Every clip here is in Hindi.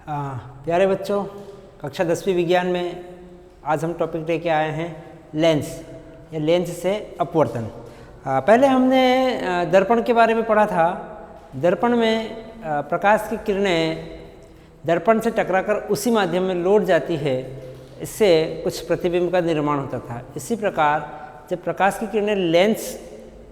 प्यारे बच्चों, कक्षा 10वीं विज्ञान में आज हम टॉपिक लेके आए हैं लेंस या लेंस से अपवर्तन। पहले हमने दर्पण के बारे में पढ़ा था। दर्पण में प्रकाश की किरणें दर्पण से टकराकर उसी माध्यम में लौट जाती है, इससे कुछ प्रतिबिंब का निर्माण होता था। इसी प्रकार जब प्रकाश की किरणें लेंस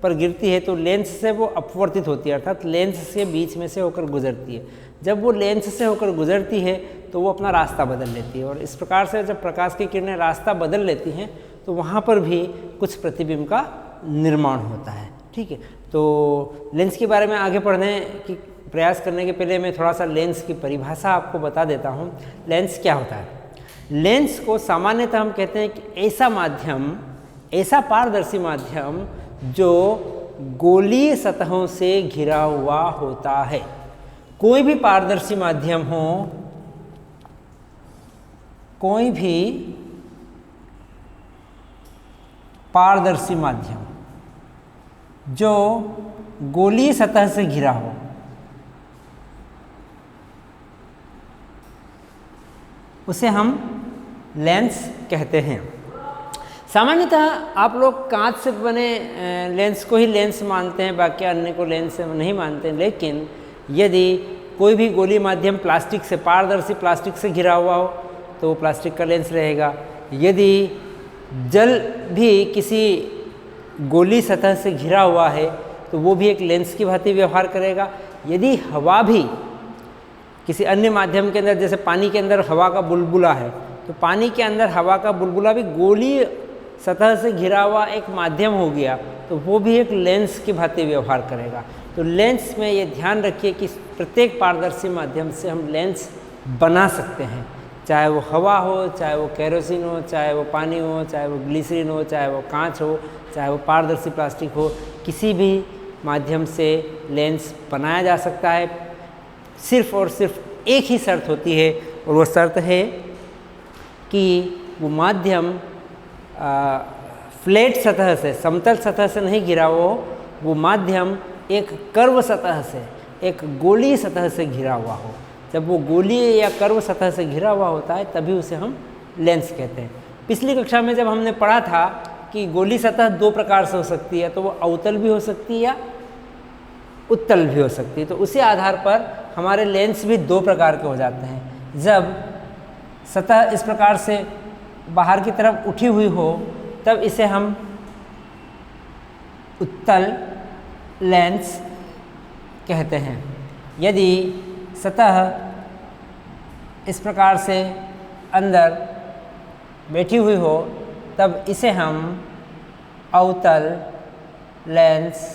पर गिरती है तो लेंस से वो अपवर्तित होती है, अर्थात लेंस से बीच में से होकर गुजरती है। जब वो लेंस से होकर गुजरती है तो वो अपना रास्ता बदल लेती है, और इस प्रकार से जब प्रकाश की किरणें रास्ता बदल लेती हैं तो वहाँ पर भी कुछ प्रतिबिंब का निर्माण होता है। ठीक है, तो लेंस के बारे में आगे पढ़ने की प्रयास करने के पहले मैं थोड़ा सा लेंस की परिभाषा आपको बता देता हूँ। लेंस क्या होता है? लेंस को सामान्यतः हम कहते हैं कि ऐसा माध्यम, ऐसा पारदर्शी माध्यम जो गोलीय सतहों से घिरा हुआ होता है। कोई भी पारदर्शी माध्यम हो, कोई भी पारदर्शी माध्यम जो गोलीय सतह से घिरा हो, उसे हम लेंस कहते हैं। सामान्यतः आप लोग कांच से बने लेंस को ही लेंस मानते हैं, बाकी अन्य को लेंस नहीं मानते। लेकिन यदि कोई भी गोलीय माध्यम प्लास्टिक से, पारदर्शी प्लास्टिक से घिरा हुआ हो तो वो प्लास्टिक का लेंस रहेगा। यदि जल भी किसी गोलीय सतह से घिरा हुआ है तो वो भी एक लेंस की भांति व्यवहार करेगा। यदि हवा भी किसी अन्य माध्यम के अंदर, जैसे पानी के अंदर हवा का बुलबुला है, तो पानी के अंदर हवा का बुलबुला भी गोलीय सतह से घिरा हुआ एक माध्यम हो गया, तो वो भी एक लेंस की भांति व्यवहार करेगा। तो लेंस में ये ध्यान रखिए कि प्रत्येक पारदर्शी माध्यम से हम लेंस बना सकते हैं, चाहे वो हवा हो, चाहे वो केरोसिन हो, चाहे वो पानी हो, चाहे वो ग्लिसरीन हो, चाहे वो कांच हो, चाहे वो पारदर्शी प्लास्टिक हो, किसी भी माध्यम से लेंस बनाया जा सकता है। सिर्फ और सिर्फ एक ही शर्त होती है, और वो शर्त है कि वो माध्यम फ्लैट सतह से, समतल सतह से नहीं घिरा हो, वो माध्यम एक कर्व सतह से, एक गोलीय सतह से घिरा हुआ हो। जब वो गोलीय या कर्व सतह से घिरा हुआ होता है तभी उसे हम लेंस कहते हैं। पिछली कक्षा में जब हमने पढ़ा था कि गोलीय सतह दो प्रकार से हो सकती है, तो वो अवतल भी हो सकती है या उत्तल भी हो सकती है। तो उसी आधार पर हमारे लेंस भी दो प्रकार के हो जाते हैं। जब सतह इस प्रकार से बाहर की तरफ उठी हुई हो तब इसे हम उत्तल लेंस कहते हैं। यदि सतह इस प्रकार से अंदर बैठी हुई हो तब इसे हम अवतल लेंस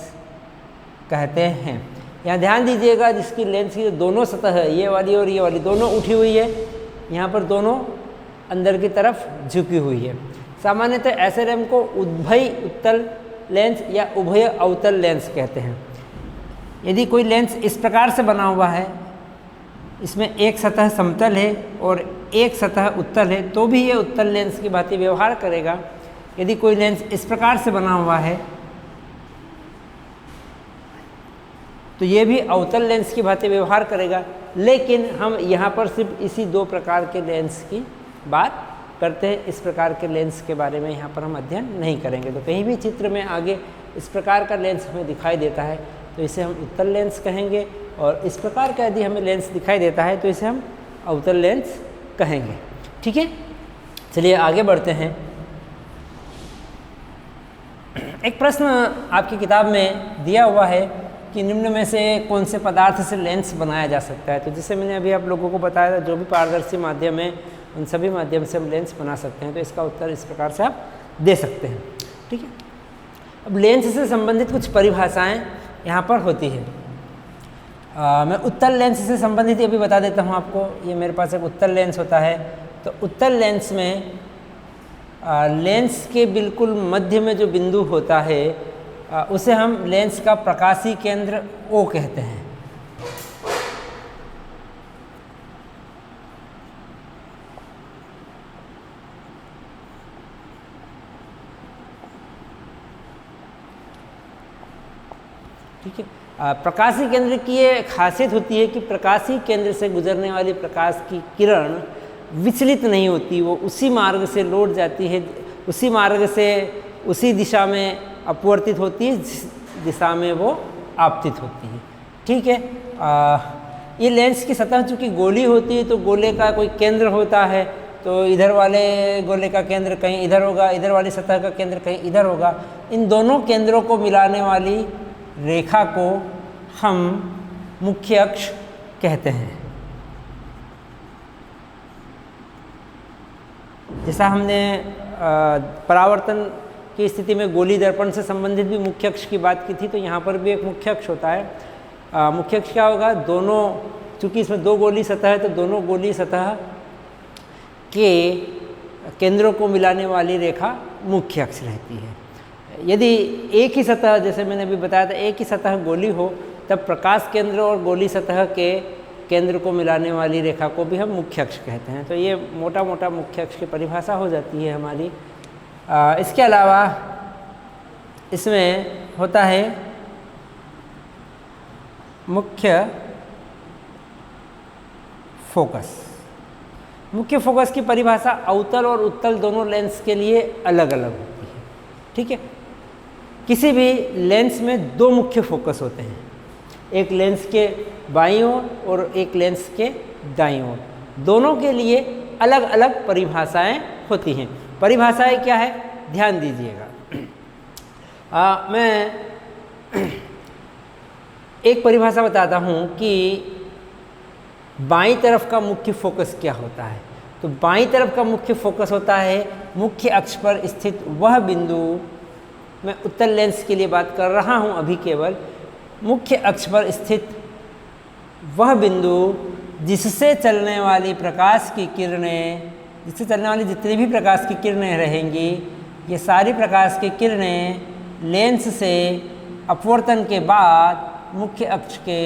कहते हैं। यहाँ ध्यान दीजिएगा, जिसकी लेंस की दोनों सतह है, ये वाली और ये वाली, दोनों उठी हुई है, यहाँ पर दोनों अंदर की तरफ झुकी हुई है। सामान्यतः ऐसे लेंस को उभय उत्तल लेंस या उभय अवतल लेंस कहते हैं। यदि कोई लेंस इस प्रकार से बना हुआ है, इसमें एक सतह समतल है और एक सतह उत्तल है, तो भी ये उत्तल लेंस की भांति व्यवहार करेगा। यदि कोई लेंस इस प्रकार से बना हुआ है तो ये भी अवतल लेंस की भांति व्यवहार करेगा। लेकिन हम यहाँ पर सिर्फ इसी दो प्रकार के लेंस की बात करते हैं। इस प्रकार के लेंस के बारे में यहाँ पर हम अध्ययन नहीं करेंगे। तो कहीं भी चित्र में आगे इस प्रकार का लेंस हमें दिखाई देता है तो इसे हम उत्तल लेंस कहेंगे, और इस प्रकार का यदि हमें लेंस दिखाई देता है तो इसे हम अवतल लेंस कहेंगे। ठीक है, चलिए आगे बढ़ते हैं। एक प्रश्न आपकी किताब में दिया हुआ है कि निम्न में से कौन से पदार्थ से लेंस बनाया जा सकता है। तो जैसे मैंने अभी आप लोगों को बताया था, जो भी पारदर्शी माध्यम है उन सभी माध्यम से हम लेंस बना सकते हैं। तो इसका उत्तर इस प्रकार से आप दे सकते हैं। ठीक है, अब लेंस से संबंधित कुछ परिभाषाएं यहाँ पर होती है। मैं उत्तल लेंस से संबंधित अभी बता देता हूँ आपको। ये मेरे पास एक उत्तल लेंस होता है। तो उत्तल लेंस में लेंस के बिल्कुल मध्य में जो बिंदु होता है उसे हम लेंस का प्रकाशीय केंद्र O कहते हैं। ठीक है, प्रकाशीय केंद्र की ये खासियत होती है कि प्रकाशीय केंद्र से गुजरने वाली प्रकाश की किरण विचलित नहीं होती, वो उसी मार्ग से लौट जाती है, उसी मार्ग से उसी दिशा में अपवर्तित होती है जिस दिशा में वो आपतित होती है। ठीक है, ये लेंस की सतह चूँकि गोली होती है तो गोले का कोई केंद्र होता है, तो इधर वाले गोले का केंद्र कहीं इधर होगा, इधर वाली सतह का केंद्र कहीं इधर होगा। इन दोनों केंद्रों को मिलाने वाली रेखा को हम मुख्य अक्ष कहते हैं। जैसा हमने परावर्तन की स्थिति में गोली दर्पण से संबंधित भी मुख्य अक्ष की बात की थी, तो यहाँ पर भी एक मुख्य अक्ष होता है। मुख्य अक्ष क्या होगा, दोनों, चूँकि इसमें दो गोली सतह है तो दोनों गोली सतह के केंद्रों को मिलाने वाली रेखा मुख्य अक्ष रहती है। यदि एक ही सतह, जैसे मैंने अभी बताया था, एक ही सतह गोली हो तब प्रकाश केंद्र और गोली सतह के केंद्र को मिलाने वाली रेखा को भी हम मुख्य अक्ष कहते हैं। तो ये मोटा मोटा मुख्य अक्ष की परिभाषा हो जाती है हमारी। इसके अलावा इसमें होता है मुख्य फोकस। मुख्य फोकस की परिभाषा अवतल और उत्तल दोनों लेंस के लिए अलग अलग होती है। ठीक है, किसी भी लेंस में दो मुख्य फोकस होते हैं, एक लेंस के बाईं ओर और एक लेंस के दाईं ओर। दोनों के लिए अलग अलग परिभाषाएं होती हैं। परिभाषाएं क्या है, ध्यान दीजिएगा। मैं एक परिभाषा बताता हूँ कि बाईं तरफ का मुख्य फोकस क्या होता है। तो बाईं तरफ का मुख्य फोकस होता है मुख्य अक्ष पर स्थित वह बिंदु, मैं उत्तल लेंस के लिए बात कर रहा हूँ अभी केवल, मुख्य अक्ष पर स्थित वह बिंदु जिससे चलने वाली प्रकाश की किरणें, जिससे चलने वाली जितनी भी प्रकाश की किरणें रहेंगी, ये सारी प्रकाश की किरणें लेंस से अपवर्तन के बाद मुख्य अक्ष के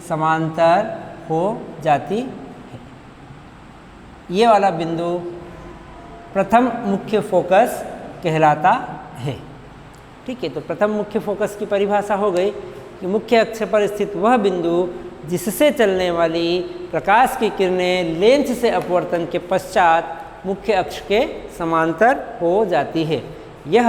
समांतर हो जाती है। ये वाला बिंदु प्रथम मुख्य फोकस कहलाता है। ठीक है, तो प्रथम मुख्य फोकस की परिभाषा हो गई कि मुख्य अक्ष पर स्थित वह बिंदु जिससे चलने वाली प्रकाश की किरणें लेंस से अपवर्तन के पश्चात मुख्य अक्ष के समांतर हो जाती है। यह